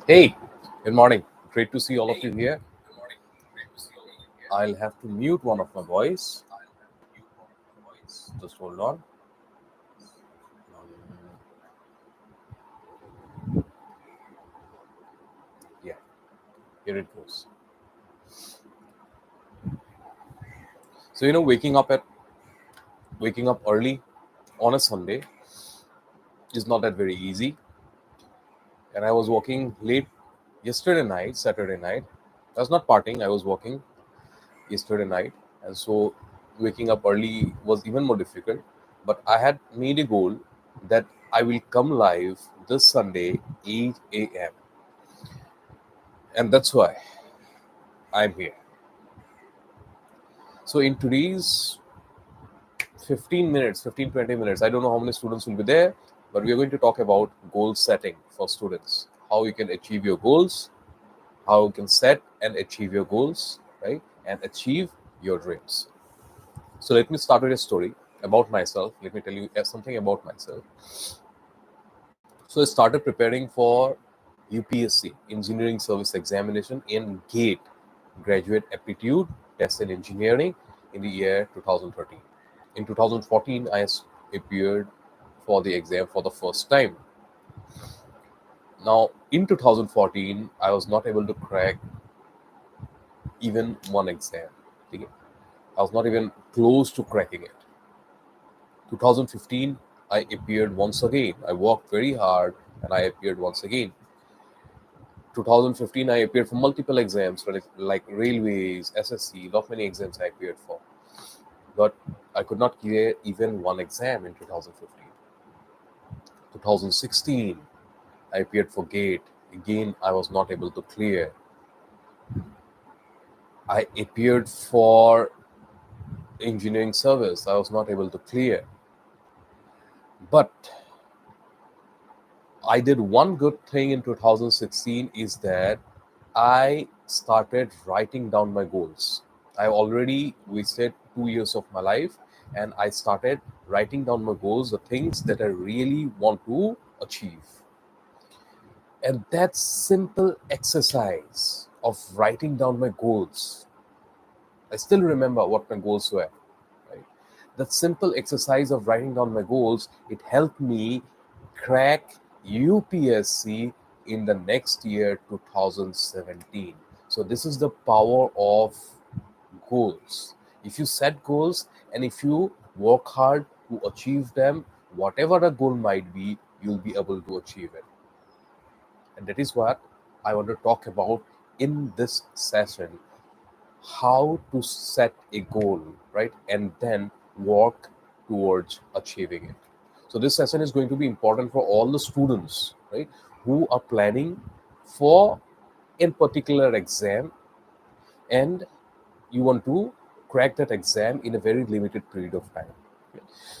Hey, good morning. Great to see all of you here. I'll have to mute one of my voice. Just hold on. Yeah, here it goes. So waking up early on a Sunday is not that very easy. And I was working late yesterday night, Saturday night. I was not partying. I was working yesterday night, and so waking up early was even more difficult. But I had made a goal that I will come live this Sunday 8 a.m. and that's why I'm here. So in today's 15 minutes, 15-20 minutes, I don't know how many students will be there, but we are going to talk about goal setting for students. How you can achieve your goals, how you can set and achieve your goals, right? And achieve your dreams. So let me start with a story about myself. Let me tell you something about myself. So I started preparing for UPSC, Engineering Service Examination in GATE, Graduate Aptitude Test in Engineering, in the year 2013. In 2014, I appeared for the exam for the first time. Now, in 2014, I was not able to crack even one exam. Okay? I was not even close to cracking it. 2015, I appeared once again. I worked very hard and I appeared once again. 2015, I appeared for multiple exams like railways, SSC, lot many exams I appeared for. But I could not clear even one exam in 2015. 2016, I appeared for GATE. Again, I was not able to clear. I appeared for engineering service. I was not able to clear. But I did one good thing in 2016 is that I started writing down my goals. I already wasted 2 years of my life and I started writing down my goals, the things that I really want to achieve. And that simple exercise of writing down my goals, I still remember what my goals were. Right? That simple exercise of writing down my goals, it helped me crack UPSC in the next year 2017. So this is the power of goals. If you set goals and if you work hard to achieve them, whatever the goal might be, you'll be able to achieve it. And that is what I want to talk about in this session, how to set a goal, right? And then work towards achieving it. So this session is going to be important for all the students, right, who are planning for a particular exam and you want to crack that exam in a very limited period of time.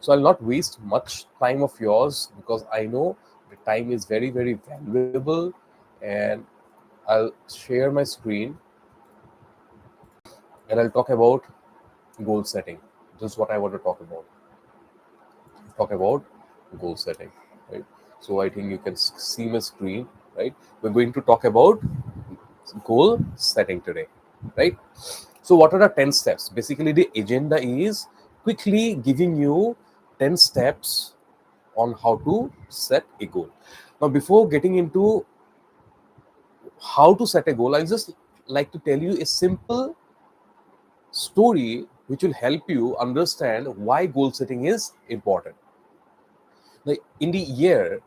So I'll not waste much time of yours because I know the time is very, very valuable. And I'll share my screen and I'll talk about goal setting. This is what I want to talk about. Talk about goal setting, right? So I think you can see my screen, right? We're going to talk about goal setting today, right? So what are the 10 steps? Basically, the agenda is quickly giving you 10 steps on how to set a goal. Now, before getting into how to set a goal, I'll just like to tell you a simple story which will help you understand why goal setting is important. Now, in the year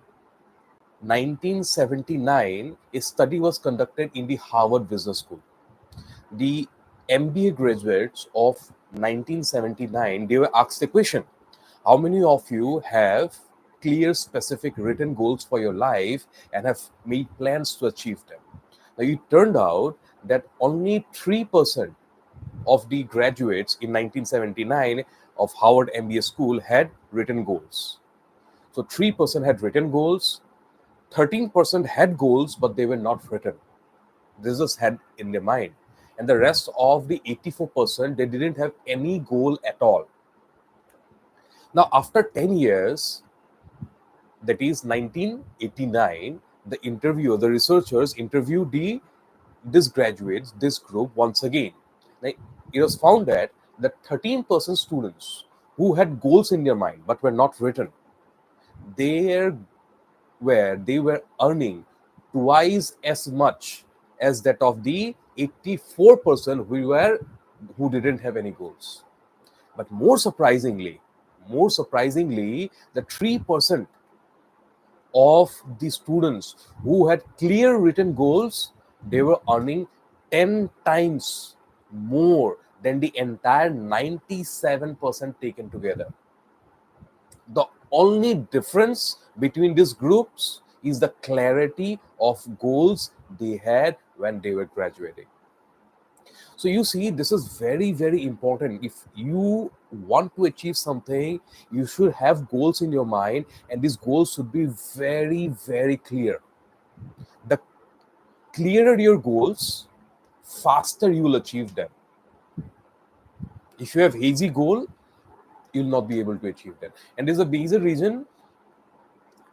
1979, a study was conducted in the Harvard Business School. The MBA graduates of 1979, they were asked a question: how many of you have clear, specific written goals for your life and have made plans to achieve them? Now, it turned out that only 3% of the graduates in 1979 of Harvard MBA school had written goals. So 3% had written goals, 13% had goals, but they were not written. They just had in their mind. And the rest of the 84%, they didn't have any goal at all. Now, after 10 years, that is 1989, the interviewer, the researchers interviewed this graduates, this group once again. Like, it was found that the 13% students who had goals in their mind but were not written, they they were earning twice as much as that of the 84% who didn't have any goals. But more surprisingly, the 3% of the students who had clear written goals, they were earning 10 times more than the entire 97% taken together. The only difference between these groups is the clarity of goals they had when they were graduating. So you see, this is very, very important. If you want to achieve something, you should have goals in your mind, and these goals should be very, very clear. The clearer your goals, faster you will achieve them. If you have hazy goal, you'll not be able to achieve them. And there's a major reason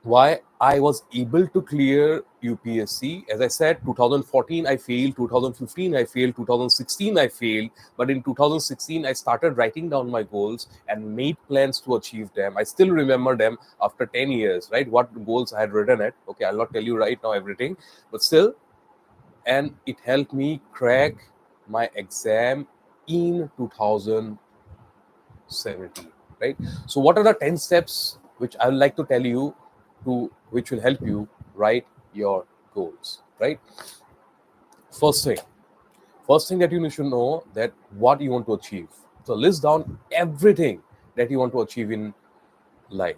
why I was able to clear UPSC. As I said, 2014 I failed, 2015 I failed, 2016 I failed. But in 2016, I started writing down my goals and made plans to achieve them. I still remember them after 10 years, right? What goals I had written it. Okay, I'll not tell you right now everything, but still. And it helped me crack my exam in 2017, right? So what are the 10 steps which I would like to tell you, to which will help you write your goals, right? First thing that you should know, that what you want to achieve. So list down everything that you want to achieve in life,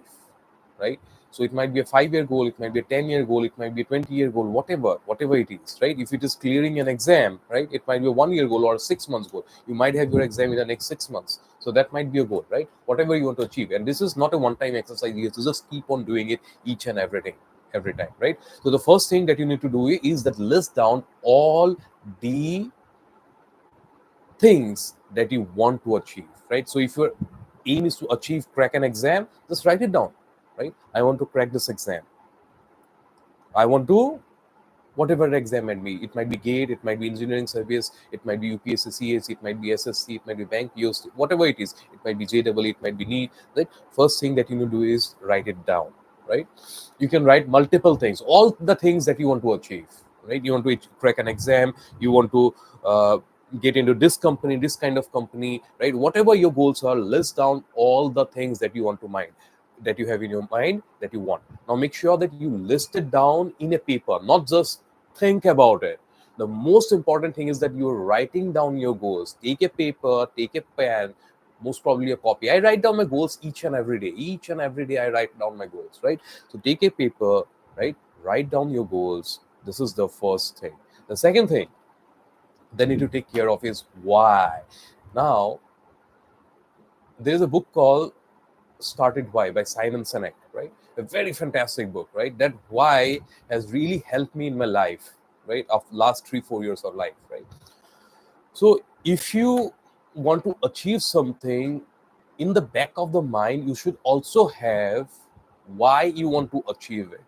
right? So it might be a 5-year goal, it might be a 10-year goal, it might be a 20-year goal, whatever it is, right? If it is clearing an exam, right, it might be a 1-year goal or a 6 months goal. You might have your exam in the next 6 months, so that might be a goal, right? Whatever you want to achieve, and this is not a one-time exercise. You have to just keep on doing it each and every time, right? So the first thing that you need to do is that list down all the things that you want to achieve, right? So if your aim is to crack an exam, just write it down, right? I want to crack this exam. I want to, whatever the exam might be. It might be GATE, it might be engineering service, it might be UPSC CS, it might be SSC, it might be bank POC, whatever it is. It might be JEE, it might be NEET. Right? First thing that you need to do is write it down, right? You can write multiple things, all the things that you want to achieve, right? You want to crack an exam, you want to get into this company, this kind of company, right? Whatever your goals are, list down all the things that you want to mind, that you have in your mind that you want. Now make sure that you list it down in a paper, not just think about it. The most important thing is that you're writing down your goals. Take a paper, take a pen, most probably a copy. I write down my goals each and every day. Each and every day I write down my goals, right? So take a paper, right? Write down your goals. This is the first thing. The second thing they need to take care of is why. Now, there's a book called Started Why by Simon Sinek, right? A very fantastic book, right? That why has really helped me in my life, right? Of last 3-4 years of life, right? So if you want to achieve something, in the back of the mind, you should also have why you want to achieve it.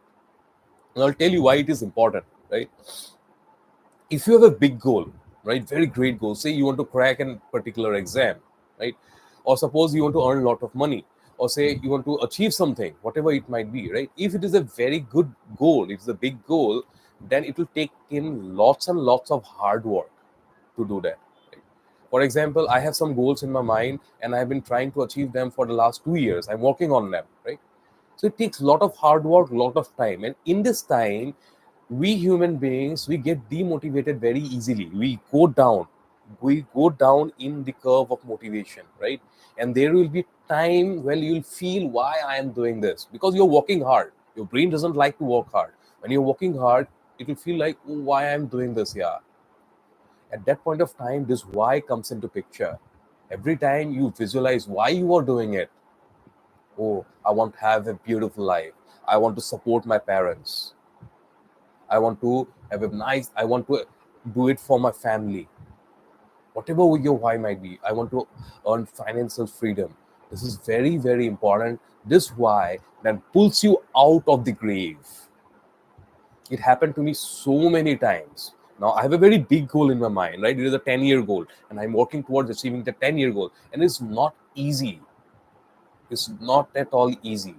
And I'll tell you why it is important, right? If you have a big goal, right, very great goal, say you want to crack a particular exam, right, or suppose you want to earn a lot of money, or say you want to achieve something, whatever it might be, right? If it is a very good goal, it's a big goal, then it will take in lots and lots of hard work to do that, right? For example, I have some goals in my mind and I've been trying to achieve them for the last 2 years. I'm working on them, right? So it takes a lot of hard work, a lot of time, and in this time, we human beings, we get demotivated very easily. We go down in the curve of motivation, right? And there will be time when you'll feel, why I am doing this, because you're working hard. Your brain doesn't like to work hard. When you're working hard, it will feel like, oh, why I'm doing this. Yeah, at that point of time, this why comes into picture. Every time you visualize why you are doing it, oh, I want to have a beautiful life, I want to support my parents, I want to have a nice, I want to do it for my family. Whatever your why might be, I want to earn financial freedom. This is very, very important. This why then pulls you out of the grave. It happened to me so many times. Now I have a very big goal in my mind, right? It is a 10-year goal, and I'm working towards achieving the 10-year goal. And it's not easy. It's not at all easy,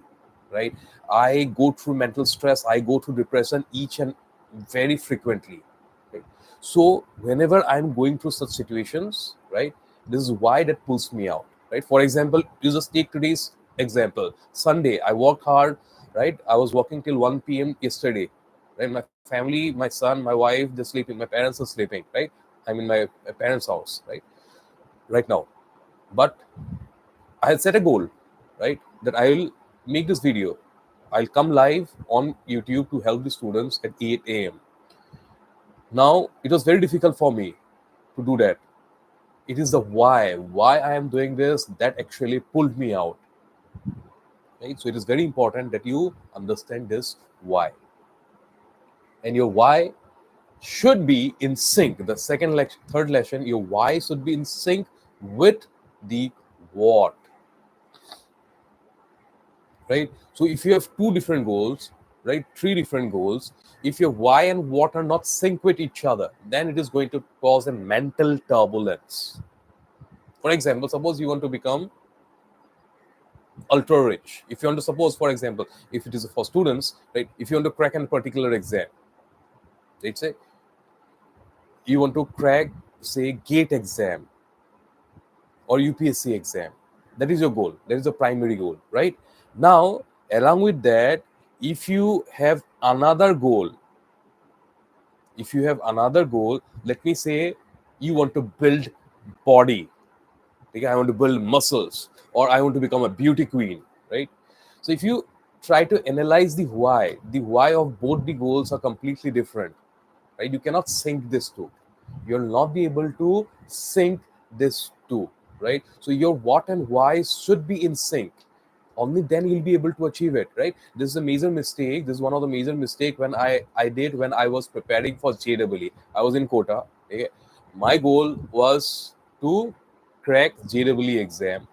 right? I go through mental stress, I go through depression each and very frequently. Right? So whenever I'm going through such situations, right, this is why that pulls me out. Right? For example, you just take today's example. Sunday, I worked hard, right? I was working till 1 p.m. yesterday. Right? My family, my son, my wife, they're sleeping, my parents are sleeping, right? I'm in my parents' house, right now. But I had set a goal, right? That I will make this video. I'll come live on YouTube to help the students at 8 a.m. Now, it was very difficult for me to do that. It is the why I am doing this, that actually pulled me out. Right? So it is very important that you understand this why. And your why should be in sync. The third lesson, your why should be in sync with the what. Right? So if you have two different goals, right, three different goals, if your why and what are not sync with each other, then it is going to cause a mental turbulence. For example, suppose you want to become ultra rich. If you want to, suppose, for example, if it is for students, right, if you want to crack a particular exam, let's say you want to crack, say, GATE exam or UPSC exam. That is your goal. That is the primary goal, right? Now, along with that, if you have another goal, let me say you want to build body. Okay, I want to build muscles, or I want to become a beauty queen, right? So if you try to analyze the why of both the goals are completely different, right? You cannot sync this two. You'll not be able to sync this two, right? So your what and why should be in sync. Only then you'll be able to achieve it, right? This is a major mistake. This is one of the major mistake when I did when I was preparing for JEE. I was in Kota. Okay? My goal was to crack JEE exam,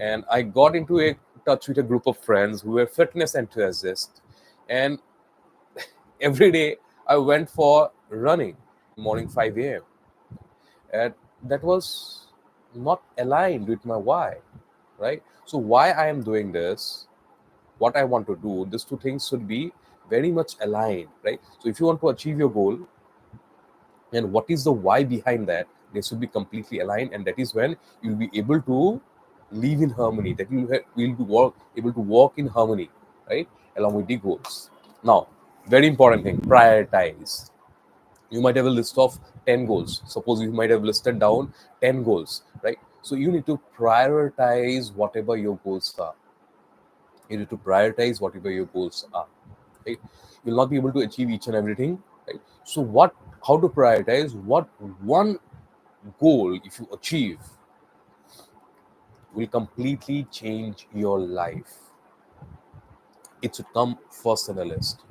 and I got into a touch with a group of friends who were fitness enthusiasts, and every day I went for running morning 5 a.m. And that was not aligned with my why, right? So why I am doing this, what I want to do, these two things should be very much aligned, right? So if you want to achieve your goal, and what is the why behind that, they should be completely aligned, and that is when you'll be able to live in harmony. That you will be able to walk in harmony, right, along with the goals. Now, very important thing: prioritize. You might have a list of 10 goals. Suppose you might have listed down 10 goals, right? So you need to prioritize whatever your goals are. You need to prioritize whatever your goals are, right? You'll not be able to achieve each and everything, right? So how to prioritize what one goal, if you achieve, will completely change your life. It should come first on the list.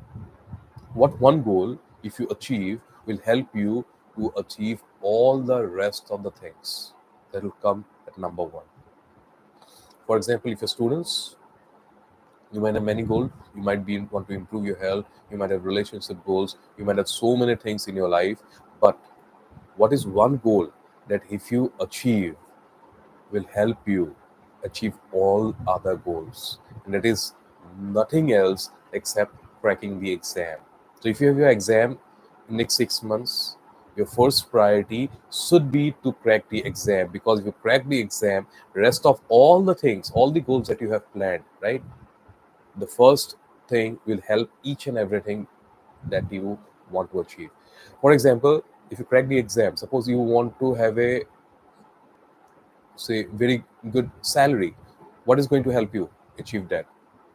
What one goal, if you achieve, will help you to achieve all the rest of the things that will come at number one. For example, if you're students, you might have many goals. You might want to improve your health. You might have relationship goals. You might have so many things in your life. But what is one goal that if you achieve will help you achieve all other goals? And that is nothing else except cracking the exam. So if you have your exam in next 6 months, your first priority should be to crack the exam, because if you crack the exam, rest of all the things, all the goals that you have planned, right, the first thing will help each and everything that you want to achieve. For example, if you crack the exam, suppose you want to have a, say, very good salary, what is going to help you achieve that?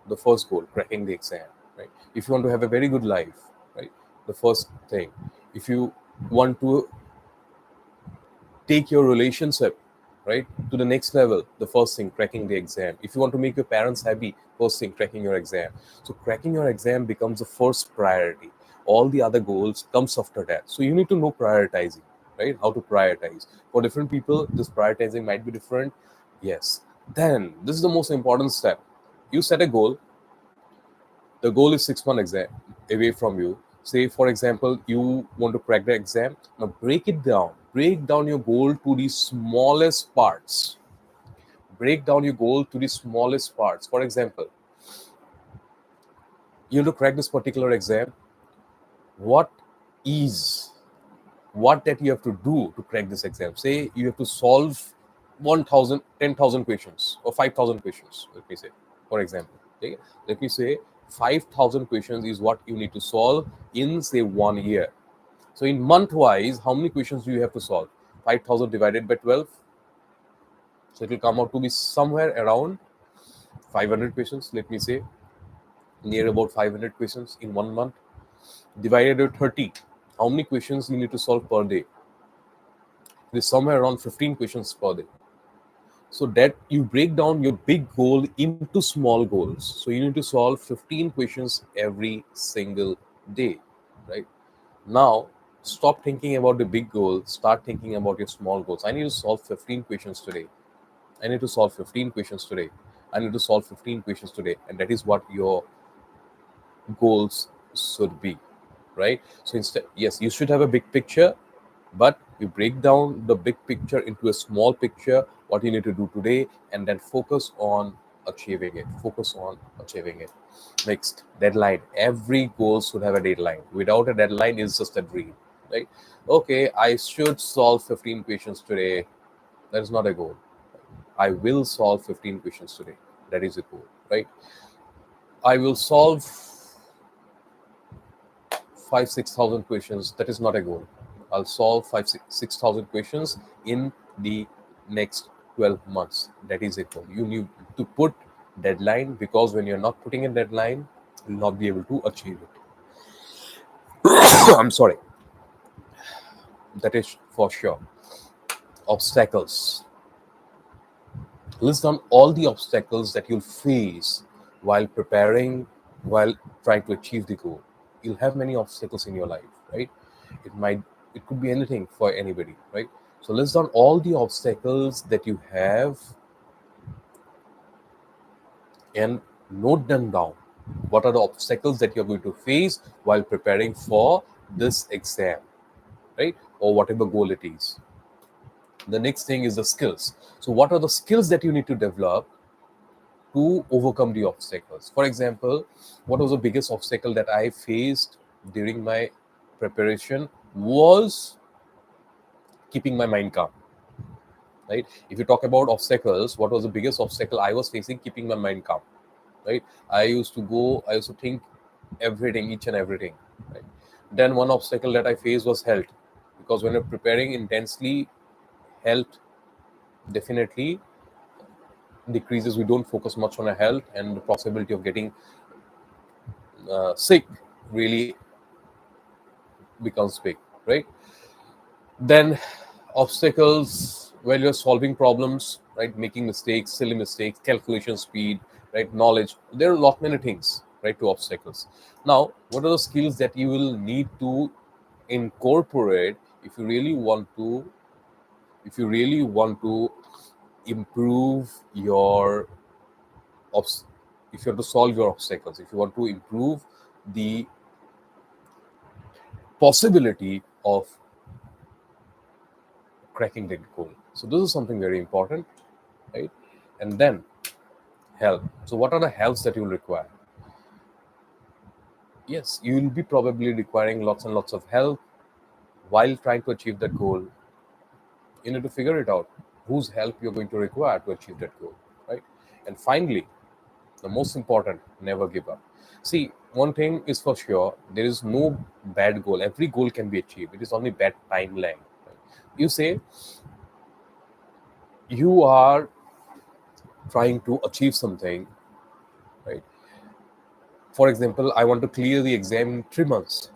The first goal, cracking the exam, right? If you want to have a very good life, right, the first thing. If you want to take your relationship, right, to the next level, the first thing, cracking the exam. If you want to make your parents happy, first thing, cracking your exam. So cracking your exam becomes the first priority. All the other goals comes after that. So you need to know prioritizing, right? How to prioritize. For different people, this prioritizing might be different. Yes. Then this is the most important step. You set a goal. The goal is 6 months exam away from you. Say, for example, you want to crack the exam. Now break it down. Break down your goal to the smallest parts. Break down your goal to the smallest parts. For example, you want to crack this particular exam. What is what that you have to do to crack this exam? Say you have to solve 1,000, 10,000 questions or 5,000 questions, let me say, for example. Okay? Let me say 5,000 questions is what you need to solve in, say, 1 year. So in month wise, how many questions do you have to solve? 5,000 divided by 12. So it will come out to be somewhere around 500 questions, let me say, near about 500 questions in 1 month. Divided by 30. How many questions you need to solve per day? It is somewhere around 15 questions per day. So that you break down your big goal into small goals. So you need to solve 15 questions every single day, right? Now, stop thinking about the big goal. Start thinking about your small goals. I need to solve 15 questions today. I need to solve 15 questions today. I need to solve 15 questions today. And that is what your goals should be, right? So instead, yes, you should have a big picture, but you break down the big picture into a small picture, what you need to do today, and then focus on achieving it. Focus on achieving it. Next, deadline. Every goal should have a deadline. Without a deadline, it's just a dream, right? Okay, I should solve 15 questions today. That is not a goal. I will solve 15 questions today. That is a goal, right? I will solve 6,000 questions. That is not a goal. I'll solve 6,000 questions in the next 12 months. That is a goal. You need to put deadline, because when you're not putting a deadline, you'll not be able to achieve it. I'm sorry. That is for sure. Obstacles. List down all the obstacles that you'll face while preparing, while trying to achieve the goal. You'll have many obstacles in your life, right? It could be anything for anybody, right? So list down all the obstacles that you have and note them down. What are the obstacles that you're going to face while preparing for this exam, right? Or whatever goal it is. The next thing is the skills. So what are the skills that you need to develop to overcome the obstacles? For example, what was the biggest obstacle that I faced during my preparation was keeping my mind calm, right? If you talk about obstacles, what was the biggest obstacle I was facing? Keeping my mind calm, right? I used to think everything, each and everything, right? Then one obstacle that I faced was health, because when you're preparing intensely, health definitely decreases. We don't focus much on our health, and the possibility of getting sick really becomes big, right? Then obstacles when you're solving problems, right? Making mistakes, silly mistakes, calculation speed, right? Knowledge. There are a lot many things, right, to obstacles. Now, what are the skills that you will need to incorporate if you really want to improve your obs- if you want to solve your obstacles, if you want to improve the possibility of cracking that goal. So this is something very important, right? And then help. So what are the helps that you'll require? Yes, you will be probably requiring lots and lots of help while trying to achieve that goal. You need to figure it out whose help you're going to require to achieve that goal, right? And finally, the most important, never give up. See, one thing is for sure, there is no bad goal. Every goal can be achieved. It is only bad timeline. Right? You say you are trying to achieve something, right? For example, I want to clear the exam in 3 months.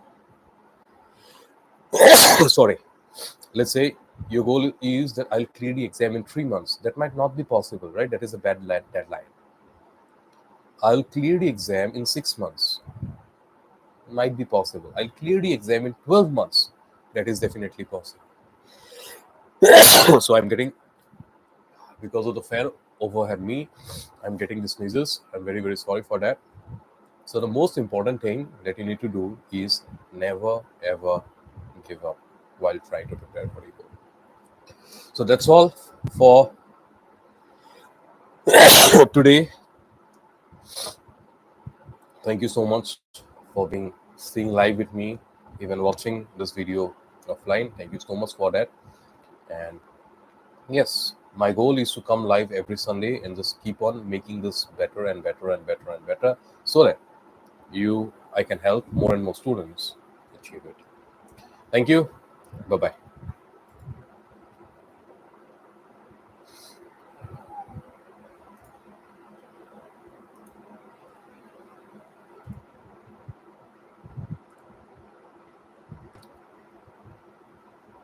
Sorry. Let's say your goal is that I'll clear the exam in 3 months. That might not be possible, right? That is a bad deadline. I'll clear the exam in 6 months. Might be possible. I'll clear the exam in 12 months. That is definitely possible. So I'm getting, because of the fan overhead me, I'm getting the sneezes. I'm very, very sorry for that. So the most important thing that you need to do is never ever give up while trying to prepare for your goal. So that's all for today. Thank you so much for being staying live with me, even watching this video offline. Thank you so much for that. And yes, my goal is to come live every Sunday and just keep on making this better and better and better and better, so that I can help more and more students achieve it. Thank you. Bye bye.